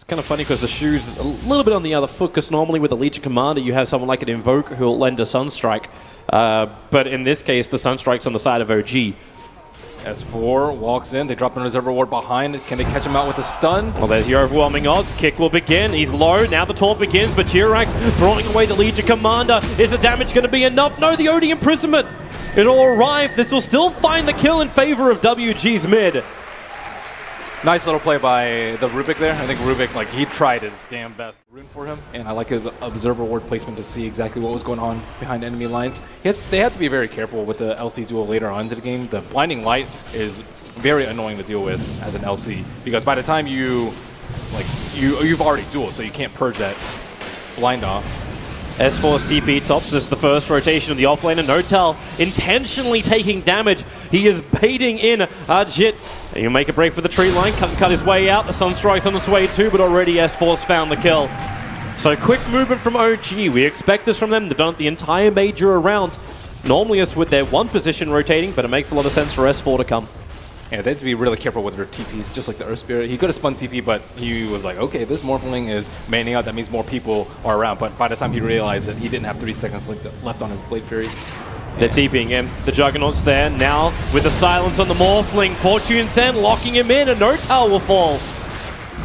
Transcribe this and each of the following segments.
Kind of funny because the shoes is a little bit on the other foot, because normally with a Legion Commander you have someone like an Invoker who will lend a Sunstrike. But in this case, the Sunstrike's on the side of OG. S4 walks in, they drop an Reservoir Ward behind. Can they catch him out with a stun? Well, there's your overwhelming odds. Kick will begin. He's low. Now the taunt begins, but JerAx throwing away the Legion Commander. Is the damage going to be enough? No, the OD Imprisonment. It'll arrive. This will still find the kill in favor of WG's mid. Nice little play by the Rubik there. I think Rubik, like, he tried his damn best rune for him, and I like his Observer Ward placement to see exactly what was going on behind enemy lines. They have to be very careful with the LC duel later on into the game. The Blinding Light is very annoying to deal with as an LC, because by the time you've already dueled, so you can't purge that blind off. S4's TP tops. This is the first rotation of the offlaner. Notel intentionally taking damage. He is baiting in Jit. He'll make a break for the tree line. Cut his way out. The Sunstrike's on his way too, but already S4's found the kill. So quick movement from OG. We expect this from them. They've done it the entire major around. Normally it's with their one position rotating, but it makes a lot of sense for S4 to come. Yeah, they have to be really careful with their TPs, just like the Earth Spirit. He could have spun TP, but he was like, okay, this Morphling is manning out. That means more people are around. But by the time he realized that he didn't have 3 seconds left on his Blade Fury. They're TPing him. The Juggernaut's there. Now, with the silence on the Morphling, Fortune Send locking him in, and Notel will fall.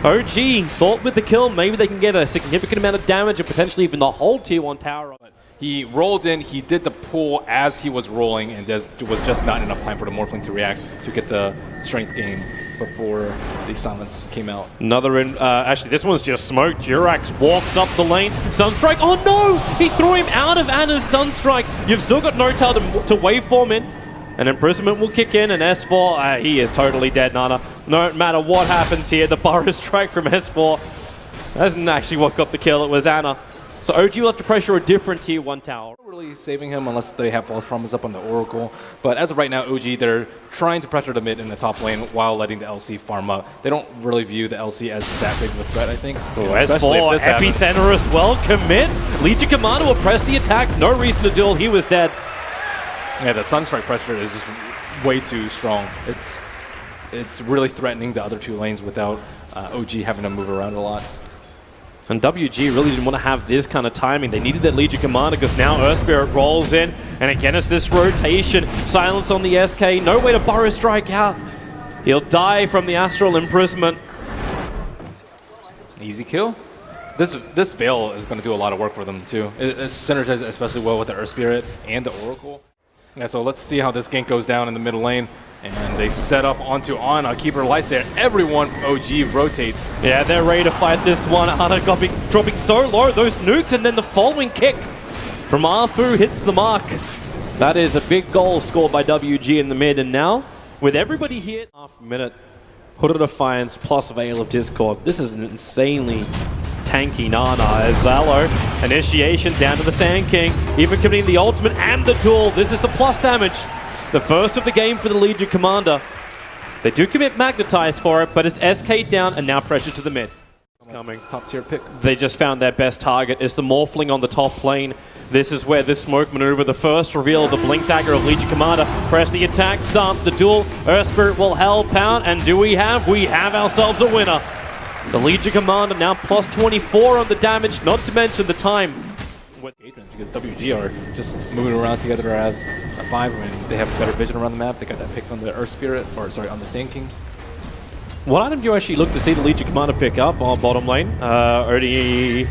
OG thought with the kill, maybe they can get a significant amount of damage and potentially even the whole Tier 1 tower. He rolled in, he did the pull as he was rolling, and there was just not enough time for the Morphling to react to get the strength gain before the silence came out. Another in, actually this one's just smoke. JerAx walks up the lane. Sunstrike, oh no! He threw him out of Ana's Sunstrike. You've still got Notel to waveform in. And Imprisonment will kick in, and S4, he is totally dead, Nana. No matter what happens here, the Burrow Strike from S4 hasn't actually what got the kill, it was Ana. So OG will have to pressure a different Tier 1 tower. Not really saving him unless they have False Promise up on the Oracle. But as of right now, OG, they're trying to pressure the mid in the top lane while letting the LC farm up. They don't really view the LC as that big of a threat, I think. S4, Epicenter as well, commits. Legion Commander will press the attack. No reason to duel, he was dead. Yeah, the Sunstrike pressure is just way too strong. It's really threatening the other 2 lanes without OG having to move around a lot. And WG really didn't want to have this kind of timing. They needed that Legion Commander because now Earth Spirit rolls in. And again, it's this rotation. Silence on the SK. No way to Burrow Strike out. He'll die from the Astral Imprisonment. Easy kill. This Veil is going to do a lot of work for them too. It synergizes especially well with the Earth Spirit and the Oracle. Yeah, so let's see how this gank goes down in the middle lane. And they set up onto Ana, keep her lights there. Everyone from OG rotates. Yeah, they're ready to fight this one. Ana dropping so low, those nukes, and then the following kick from Arfu hits the mark. That is a big goal scored by WG in the mid. And now, with everybody here, half minute, Hood of Defiance plus Veil of Discord. This is an insanely tanky Nana as Zalo. Initiation down to the Sand King, even committing the ultimate and the duel. This is the plus damage. The first of the game for the Legion Commander. They do commit Magnetize for it, but it's SK down and now pressure to the mid. Coming. Top tier pick. They just found their best target. It's the Morphling on the top lane. This is where this smoke maneuver, the first reveal of the Blink Dagger of Legion Commander. Press the attack, start the duel. Earth Spirit will help out, and do we have? We have ourselves a winner. The Legion Commander now plus 24 on the damage, not to mention the time. Because WG are just moving around together as a 5 when they have better vision around the map. They got that pick on the Earth Spirit, or sorry, on the Sand King. What item do you actually look to see the Legion Commander pick up on bottom lane? Already,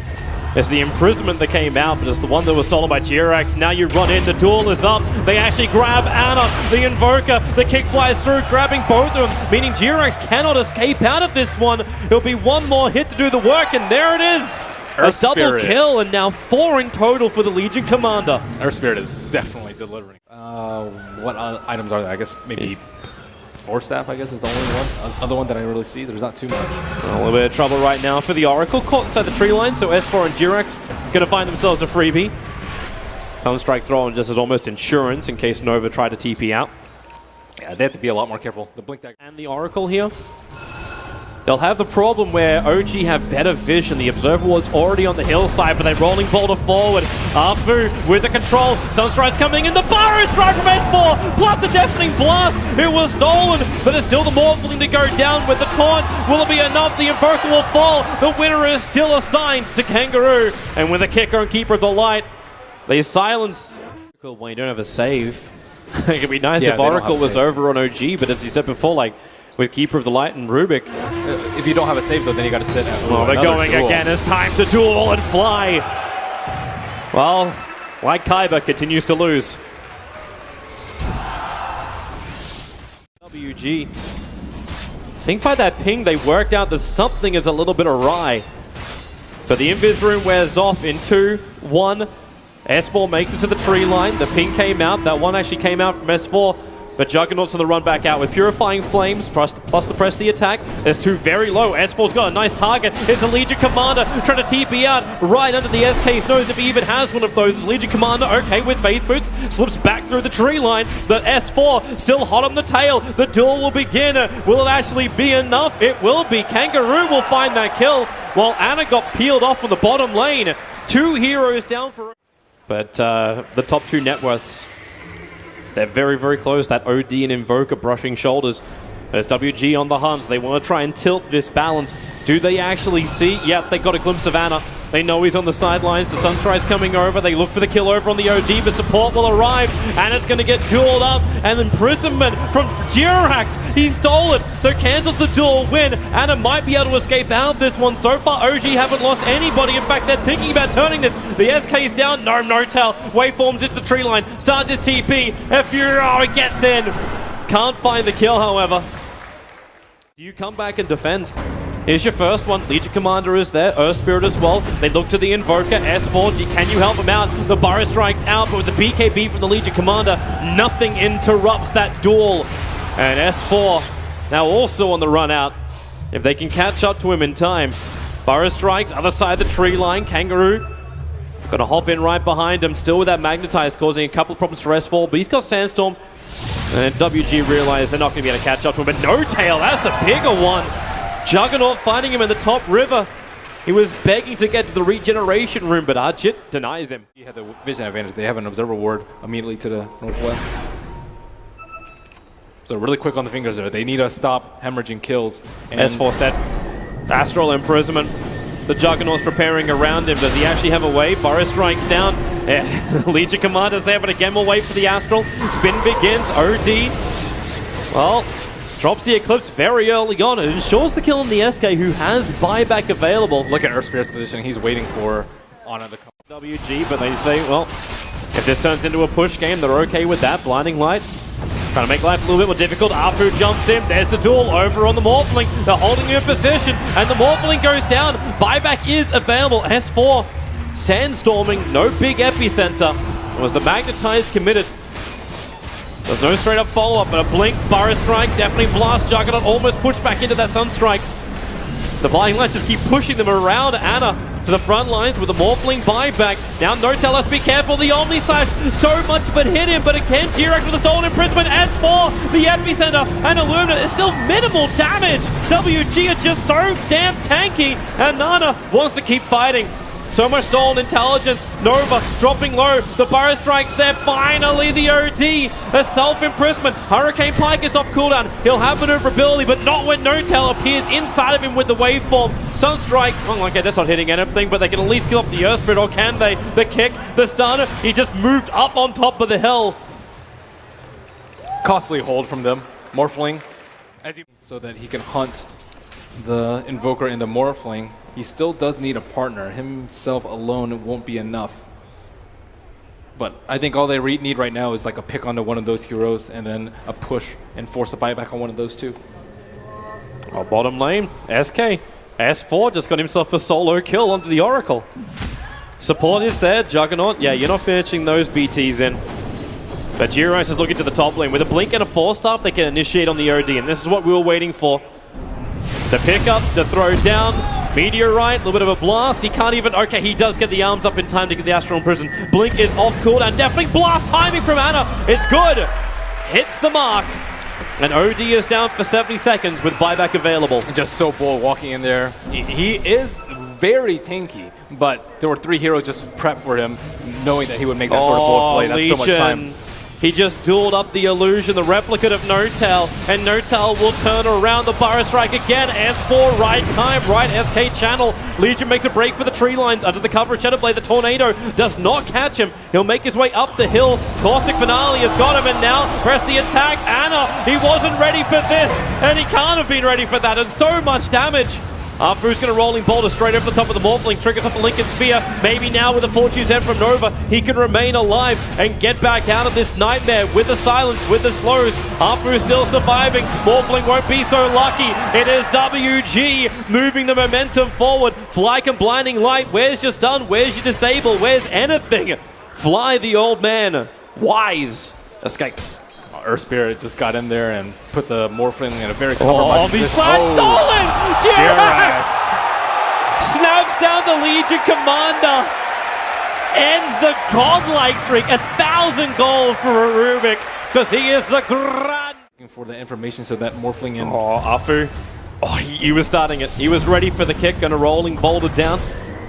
it's the Imprisonment that came out, but it's the one that was stolen by JerAx. Now you run in, the duel is up. They actually grab Ana, the Invoker. The kick flies through, grabbing both of them, meaning JerAx cannot escape out of this one. It'll be one more hit to do the work, and there it is. A double kill, and now 4 in total for the Legion Commander. Earth Spirit is definitely delivering. What items are there? I guess maybe Force Staff, I guess, is the only one. Other one that I really see. There's not too much. A little bit of trouble right now for the Oracle. Caught inside the tree line, so S4 and JerAx going to find themselves a freebie. Sunstrike throw just as almost insurance in case Nova tried to TP out. Yeah, they have to be a lot more careful. The Blink Dagger. And the Oracle here. They'll have the problem where OG have better vision. The Observer Ward's already on the hillside, but they're rolling boulder forward. Afu with the control. Sunstride's coming in. The bar is right from S4, plus a deafening blast. It was stolen, but it's still the Morphling to go down with the taunt. Will it be enough? The Invoker will fall. The winner is still assigned to Kangaroo. And with a kicker and Keeper of the Light, they silence. When you don't have a save, it could be nice if Oracle was over on OG, but as you said before, like, with Keeper of the Light and Rubik. If you don't have a save, though, then you got to sit at Oh, they're going duel. Again. It's time to duel and fly. Well, like Kaiba continues to lose. WG. I think by that ping, they worked out that something is a little bit awry. So the Invis Room wears off in 2, 1. S4 makes it to the tree line. The ping came out. That one actually came out from S4. But Juggernaut's on the run back out with Purifying Flames, plus the press the attack. There's 2 very low. S4's got a nice target. It's a Legion Commander trying to TP out right under the SK's nose if he even has one of those. Legion Commander, okay, with Phase Boots, slips back through the tree line. The S4 still hot on the tail. The duel will begin. Will it actually be enough? It will be. Kangaroo will find that kill, while Ana got peeled off from the bottom lane. 2 heroes down for... But the top 2 net worths, they're very, very close. That OD and Invoker brushing shoulders. There's WG on the hunt. They want to try and tilt this balance. Do they actually see? Yep, they got a glimpse of Ana. They know he's on the sidelines. The Sunstride's coming over. They look for the kill over on the OD, but support will arrive. Ana's going to get dueled up. And imprisonment from WG.JerAx. He stole it, so cancels the duel win. Ana might be able to escape out of this one. So far, OG haven't lost anybody. In fact, they're thinking about turning this. The SK's down. No tell. Waveforms into the tree line. Starts his TP. Furo gets in. Can't find the kill, however. Do you come back and defend? Here's your first one. Legion Commander is there. Earth Spirit as well. They look to the Invoker. S4, can you help him out? The Burrow Strike's out, but with the BKB from the Legion Commander, nothing interrupts that duel. And S4 now also on the run out. If they can catch up to him in time. Burrow Strikes, other side of the tree line. Kangaroo gonna hop in right behind him. Still with that Magnetize, causing a couple of problems for S4, but he's got Sandstorm. And WG realize they're not going to be able to catch up to him. But no tail, that's a bigger one. Juggernaut finding him in the top river. He was begging to get to the regeneration room, but Archit denies him. He had the vision advantage. They have an Observer Ward immediately to the northwest. So really quick on the fingers there. They need to stop hemorrhaging kills. And S4 dead. Astral Imprisonment. The Juggernaut's preparing around him. Does he actually have a way? Burrow Strikes down. Legion Commander's there, but again we'll wait for the Astral. Spin begins. OD. Well, drops the Eclipse very early on. It ensures the kill on the SK, who has buyback available. Look at Earth Spirit's position. He's waiting for Ana to come. WG, but they say, well, if this turns into a push game, they're okay with that. Blinding Light. Trying to make life a little bit more difficult. Apu jumps in. There's the duel over on the Morphling. They're holding you in position, and the Morphling goes down. Buyback is available. S4 sandstorming. No big epicenter. Was the Magnetize committed? There's no straight up follow-up, but a blink, Burrow Strike, definitely blast. Juggernaut almost pushed back into that Sunstrike. The Blinding Lights just keep pushing them around Ana to the front lines with the Morphling buyback. Now No-Tell has to be careful. The Omni Slash, so much of it hit him, but again, JerAx with a stolen imprisonment. S4, the epicenter, and Illumina is still minimal damage. WG are just so damn tanky, and Nana wants to keep fighting. So much stolen intelligence. Nova dropping low. The Burrow Strike's there. Finally, the OD. A self-imprisonment. Hurricane Pike is off cooldown. He'll have maneuverability, but not when No-Tell appears inside of him with the waveform. Sunstrikes. Oh, okay, that's not hitting anything, but they can at least kill up the Earth Spirit, or can they? The kick, the stun. He just moved up on top of the hill. Costly hold from them. Morphling. So that he can hunt the Invoker and the Morphling. He still does need a partner. Himself alone won't be enough. But I think all they need right now is like a pick onto one of those heroes and then a push and force a buyback on one of those two. Well, bottom lane, SK. S4 just got himself a solo kill onto the Oracle. Support is there, Juggernaut. Yeah, you're not finishing those BTs in. But JerAx is looking to the top lane. With a blink and a 4-star, they can initiate on the OD, and this is what we were waiting for. The pickup, the throw down. Meteorite, a little bit of a blast. He can't even... Okay, he does get the arms up in time to get the Astral in prison. Blink is off cooldown. Definitely blast timing from Ana. It's good. Hits the mark. And OD is down for 70 seconds with buyback available. Just so bold walking in there. He is very tanky, but there were 3 heroes just prepped for him, knowing that he would make that sort of bold play. That's so much time. He just dueled up the illusion, the replicate of N0tail, and N0tail will turn around the Burrow Strike again. S4, right time, right SK channel. Legion makes a break for the tree lines under the cover of Shadowblade. The Tornado does not catch him. He'll make his way up the hill. Caustic Finale has got him, and now press the attack. Ana, he wasn't ready for this, and he can't have been ready for that, and so much damage. Afu's going to rolling boulder straight over the top of the Morphling, triggers off the Lincoln Spear. Maybe now with a Fortune's End from Nova, he can remain alive and get back out of this nightmare with the silence, with the slows. Afu still surviving. Morphling won't be so lucky. It is WG moving the momentum forward. Fly can Blinding Light. Where's your stun? Where's your disable? Where's anything? Fly, the old man, wise, escapes. Earth Spirit just got in there and put the Morphling in a very compromising position. Stolen! JerAx snaps down the Legion Commander. Ends the godlike streak. 1,000 gold for Rubik because he is the grand. For the information so that Morphling in. Afu. He was starting it. He was ready for the kick. Going to rolling boulder down.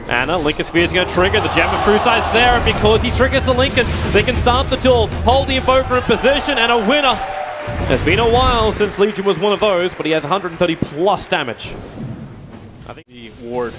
Ana, Lincoln Sphere is going to trigger the Gem of True Sight's there, and because he triggers the Lincolns, they can start the duel, hold the Invoker in position, and a winner. It's been a while since Legion was one of those, but he has 130 plus damage. I think the ward.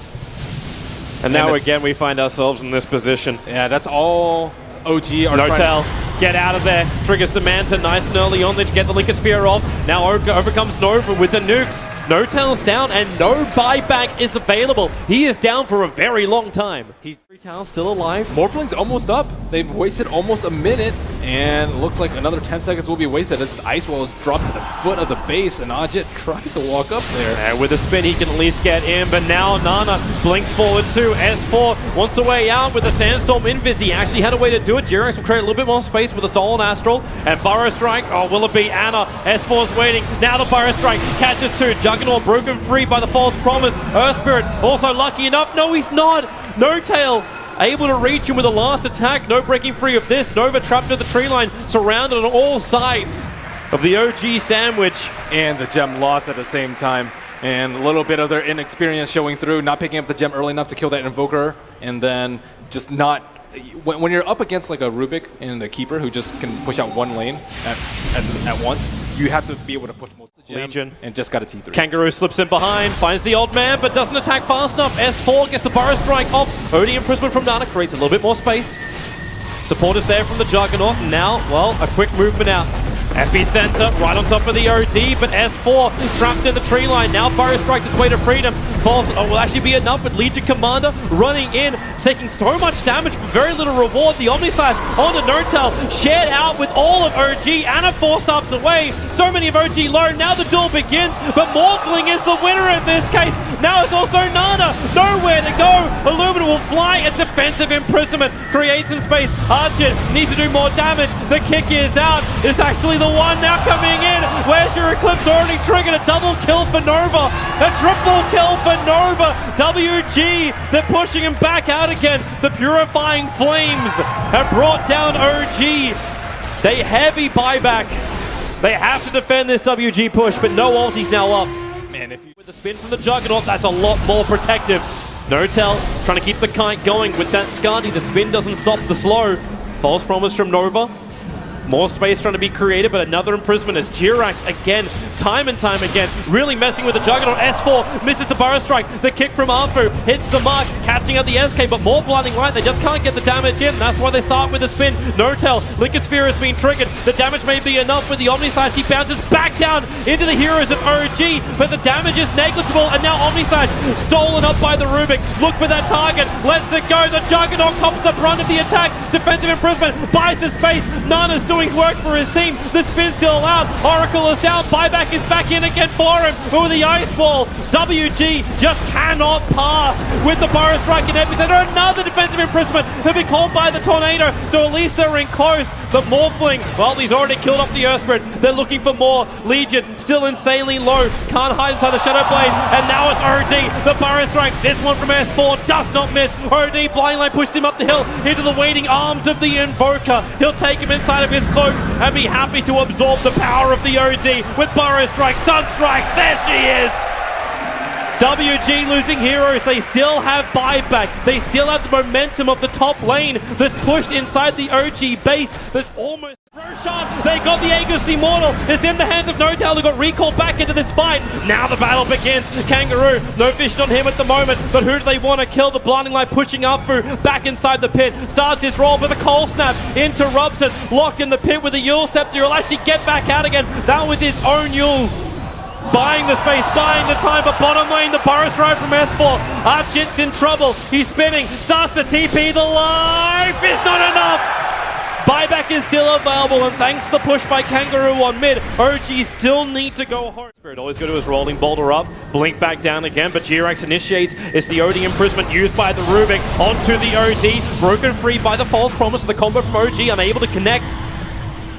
And now again we find ourselves in this position. Yeah, that's all OG are N0tail, get out of there. Triggers the Manta nice and early on there to get the Lincoln Sphere off. Now overcomes Nova with the nukes. N0tail's down and no buyback is available. He is down for a very long time. N0tail still alive. Morphling's almost up. They've wasted almost a minute, and looks like another 10 seconds will be wasted. This Ice Wall is dropped at the foot of the base, and OG.JA tries to walk up there. And with a spin, he can at least get in, but now Nana blinks forward too. S4 wants a way out with the Sandstorm Invis. He actually had a way to do it. JerAx will create a little bit more space with a Stolen Astral, and Burrow Strike. Oh, will it be Ana? S4's waiting. Now the Burrow Strike catches two. Juggernaut broken free by the False Promise. Earth Spirit also lucky enough. No, he's not. N0tail able to reach him with a last attack. No breaking free of this. Nova trapped at the tree line, surrounded on all sides of the OG sandwich. And the gem lost at the same time. And a little bit of their inexperience showing through, not picking up the gem early enough to kill that Invoker, and then just not... When you're up against like a Rubik and a Keeper who just can push out one lane at once, you have to be able to push most of the gem. Legion. And just got a T3. Kangaroo slips in behind, finds the old man, but doesn't attack fast enough. S4 gets the Burrow Strike off. OD imprisonment from Nana creates a little bit more space. Support is there from the Juggernaut. Now, well, a quick movement out. Epicenter right on top of the OD, but S4 trapped in the tree line. Now Burrow strikes its way to freedom. Falls will actually be enough with Legion Commander running in, taking so much damage for very little reward. The Omnislash onto N0tail, shared out with all of OG.Ana 4-stops away. So many of OG low. Now the duel begins, but Morphling is the winner in this case. Now it's also Nana. Nowhere to go. Illumina will fly. A defensive imprisonment creates some space. Archer needs to do more damage. The kick is out. It's actually the one now coming in. Where's your Eclipse? Already triggered a double kill for Nova. A triple kill for Nova. WG, they're pushing him back out again. The Purifying Flames have brought down OG. They heavy buyback. They have to defend this WG push, but no ulti's now up. Man, if you with the spin from the Juggernaut, that's a lot more protective. N0tail trying to keep the kite going with that Skadi. The spin doesn't stop the slow. False Promise from Nova. More space trying to be created, but another imprisonment as JerAx again, time and time again, really messing with the Juggernaut. S4 misses the Burrow Strike. The kick from Afu hits the mark, catching out the SK, but more Blinding Light. They just can't get the damage in. That's why they start with the spin. N0tail, Lincoln Sphere has been triggered. The damage may be enough with the Omnislash. He bounces back down into the heroes of OG, but the damage is negligible, and now Omnislash stolen up by the Rubik. Look for that target. Lets it go. The Juggernaut cops the brunt of the attack. Defensive imprisonment buys the space. Nana's doing work for his team. The spin's still allowed. Oracle is down. Buyback is back in again for him. Ooh, the Ice Wall. WG just cannot pass with the Burrow Strike in Epicenter. Another defensive imprisonment. They'll be called by the Tornado, so at least they're in close. But Morphling, well, he's already killed off the Earth Spirit. They're looking for more. Legion still insanely low. Can't hide inside the Shadow Blade. And now it's OD. The Burrow Strike. This one from S4 does not miss. OD Blinding Light pushed him up the hill into the waiting arms of the Invoker. He'll take him inside of his his cloak and be happy to absorb the power of the OD with Burrow Strike, Sun Strikes. There she is! WG losing heroes, they still have buyback, they still have the momentum of the top lane that's pushed inside the OG base, that's almost Roshan, they got the Aegis Immortal, it's in the hands of N0tail, who got recalled back into this fight. Now the battle begins. Kangaroo, no vision on him at the moment, but who do they want to kill? The Blinding Light pushing Afu back inside the pit, starts his roll, but the Cold Snap interrupts it, locked in the pit with the Yule Scepter. He'll actually get back out again. That was his own Yules. Buying the space, buying the time, but bottom lane, the Burrow Strike from S4. Archit's in trouble. He's spinning, starts the TP. The life is not enough. Buyback is still available, and thanks to the push by Kangaroo on mid, OG still need to go hard. Spirit always go to his rolling boulder up, blink back down again, but JerAx initiates. It's the OD imprisonment used by the Rubik onto the OD, broken free by the false promise of the combo from OG, unable to connect.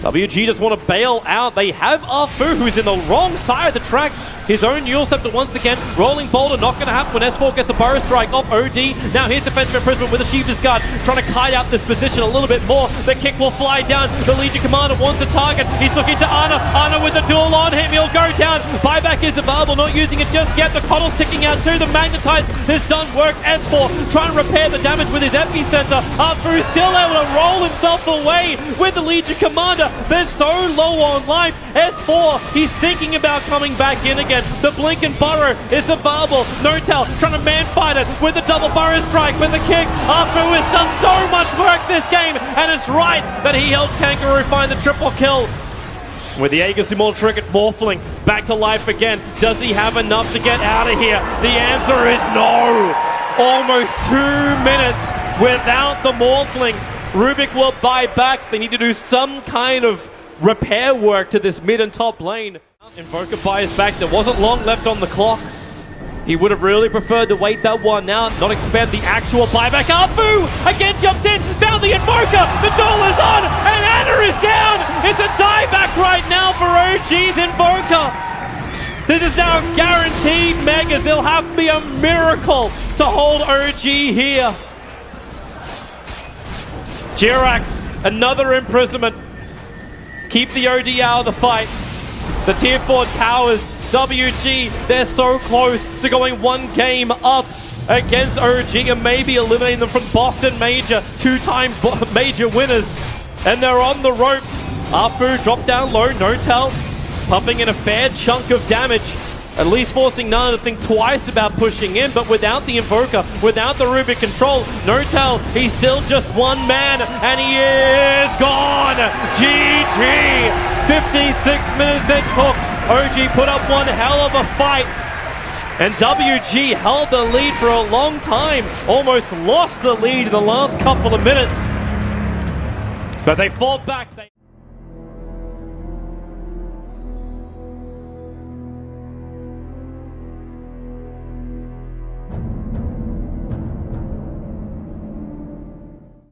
WG just want to bail out. They have Afu, who's in the wrong side of the tracks. His own Yule Scepter once again. Rolling boulder, not going to happen when S4 gets the Burrow Strike off OD. Now here's defensive imprisonment with a Sheep's Guard, trying to kite out this position a little bit more. The kick will fly down. The Legion Commander wants a target. He's looking to Ana. Ana with the duel on him. He'll go down. Buyback is available, not using it just yet. The Coddle's ticking out too. The Magnetize has done work. S4 trying to repair the damage with his epicenter. Afu still able to roll himself away with the Legion Commander. They're so low on life. S4, he's thinking about coming back in again. The Blink and Burrow is available. N0tail trying to man-fight it with the double Burrow Strike, with the kick. Afu has done so much work this game, and it's right that he helps Kangaroo find the triple kill. With the Aegis Immortal triggered, Morphling back to life again. Does he have enough to get out of here? The answer is no. Almost 2 minutes without the Morphling. Rubik will buy back. They need to do some kind of repair work to this mid and top lane. Invoker buys back. There wasn't long left on the clock. He would have really preferred to wait that one out, not expend the actual buyback. Afu again jumps in, found the Invoker. The duel is on, and Ana is down. It's a dieback right now for OG's Invoker. This is now guaranteed megas. It'll have to be a miracle to hold OG here. JerAx, another imprisonment. Keep the OD out of the fight. The tier 4 towers, WG, they're so close to going one game up against OG and maybe eliminating them from Boston Major, two-time major winners. And they're on the ropes. Afu dropped down low, N0tail pumping in a fair chunk of damage. At least forcing Nana to think twice about pushing in, but without the Invoker, without the Rubik control, N0tail, he's still just one man, and he is gone! GG! 56 minutes it took. OG put up one hell of a fight, and WG held the lead for a long time, almost lost the lead in the last couple of minutes. But they fought back.